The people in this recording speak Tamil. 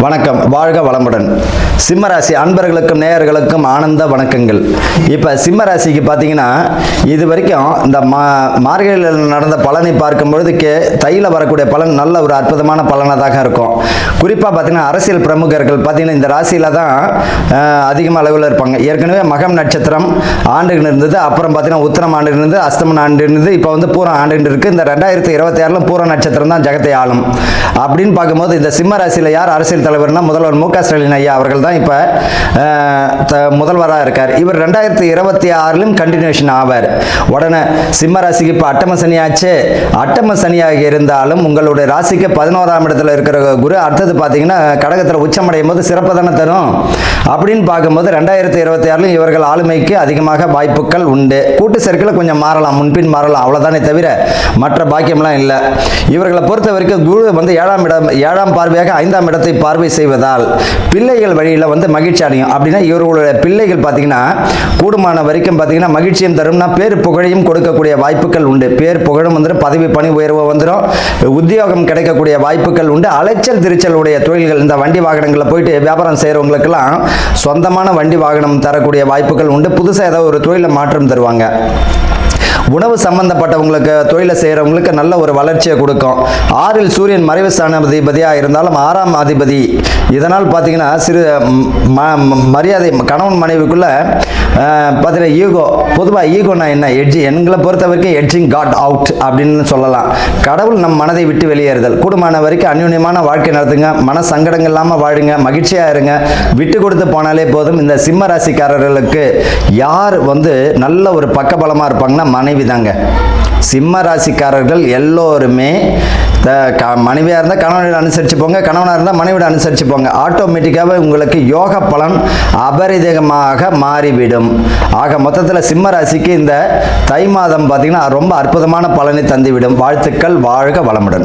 வணக்கம், வாழ்க வளமுடன். சிம்மராசி அன்பர்களுக்கும் நேயர்களுக்கும் ஆனந்த வணக்கங்கள். இப்போ சிம்மராசிக்கு பார்த்தீங்கன்னா இது வரைக்கும் இந்த மார்கழியில் நடந்த பலனை பார்க்கும்பொழுது தையில் வரக்கூடிய பலன் நல்ல ஒரு அற்புதமான பலனாக இருக்கும். குறிப்பாக பார்த்தீங்கன்னா அரசியல் பிரமுகர்கள் பார்த்தீங்கன்னா இந்த ராசியில் தான் அதிகமாக அளவில் இருப்பாங்க. ஏற்கனவே மகம் நட்சத்திரம் ஆண்டுகள் இருந்தது, அப்புறம் பார்த்தீங்கன்னா உத்திரம் ஆண்டு இருந்தது, அஸ்தமன் ஆண்டு இருந்தது, இப்போ வந்து பூரம் ஆண்டு இருக்குது. இந்த 2026 பூர நட்சத்திரம் தான் ஜெகத்தை ஆளும் அப்படின்னு பார்க்கும்போது இந்த சிம்மராசியில் யார் அரசியல் தலைவர்னா முதல்வர் மு.க. ஸ்டாலின் ஐயா அவர்கள் தான் இப்போ முதல்வராக இருக்கார். இவர் 2026 கண்டினியூஷன் ஆவார். உடனே சிம்ம ராசிக்கு இப்போ அட்டம சனியாச்சு. அட்டம சனியாக இருந்தாலும் உங்களுடைய ராசிக்கு 11ஆம் இடத்துல இருக்கிற குரு அடுத்தது பார்த்தீங்கன்னா கடகத்தில் உச்சமடையும் போது சிறப்பு தானே தரும். அப்படின்னு பார்க்கும்போது 2026 இவர்கள் ஆளுமைக்கு அதிகமாக வாய்ப்புகள் உண்டு. கூட்டு சேர்க்கையில் கொஞ்சம் மாறலாம், முன்பின் மாறலாம், அவ்வளோதானே தவிர மற்ற பாக்கியம்லாம் இல்லை. இவர்களை பொறுத்த வரைக்கும் குரு வந்து 7ஆம் பார்வையாக 5ஆம் இடத்தை பார்வை செய்வதால் பிள்ளைகள் வழியில் வந்து மகிழ்ச்சி அடையும். அப்படின்னா இவர்களுடைய பிள்ளைகள் பார்த்தீங்கன்னா கூடுமான வரைக்கும் பார்த்தீங்கன்னா மகிழ்ச்சியும் தரும்னா பேர் புகழையும் கொடுக்கக்கூடிய வாய்ப்புகள் உண்டு. பேர் புகழும் வந்துடும், பதவி பணி உயர்வு வந்துடும், உத்தியோகம் கிடைக்கக்கூடிய வாய்ப்புகள் உண்டு. அலைச்சல் திருச்சலுடைய தொழில்கள், இந்த வண்டி வாகனங்களில் போயிட்டு வியாபாரம் செய்கிறவங்களுக்கெல்லாம் சொந்தமான வண்டி வாகனம் தரக்கூடிய வாய்ப்புகள் உண்டு. புதுசாக ஏதாவது ஒரு தொழிலை மாற்றம் தருவாங்க. உணவு சம்பந்தப்பட்டவங்களுக்கு தொழிலை செய்கிறவங்களுக்கு நல்ல ஒரு வளர்ச்சியை கொடுக்கும். 6இல் சூரியன் மறைவு ஸ்தானாதிபதியாக இருந்தாலும் 6ஆம் அதிபதி. இதனால் பார்த்தீங்கன்னா சிறு மரியாதை கணவன் மனைவிக்குள்ள பார்த்தீங்கன்னா ஈகோ, பொதுவாக ஈகோனா என்ன, எங்களை பொறுத்த வரைக்கும் எட்ஜிங் காட் அவுட் அப்படின்னு சொல்லலாம். கடவுள் நம் மனதை விட்டு வெளியேறுதல். கூடுமான வரைக்கும் அந்யுன்யமான வாழ்க்கை நடத்துங்க, மன சங்கடங்கள் இல்லாமல் வாழுங்க, மகிழ்ச்சியாக இருங்க, விட்டு கொடுத்து போனாலே போதும். இந்த சிம்ம ராசிக்காரர்களுக்கு யார் வந்து நல்ல ஒரு பக்கபலமாக இருப்பாங்கன்னா மனைவி தாங்க. சிம்ம ராசிக்காரர்கள் எல்லோருமே மனைவியாக இருந்தால் கணவனோட அனுசரித்து போங்க, கணவனாக இருந்தால் மனைவியோட அனுசரித்து போங்க. ஆட்டோமேட்டிக்காகவே உங்களுக்கு யோக பலன் அபரிதமாக மாறிவிடும். ஆக மொத்தத்தில் சிம்ம ராசிக்கு இந்த தை மாதம் பார்த்தீங்கன்னா ரொம்ப அற்புதமான பலனை தந்துவிடும். வாழ்த்துக்கள், வாழ்க வளமுடன்.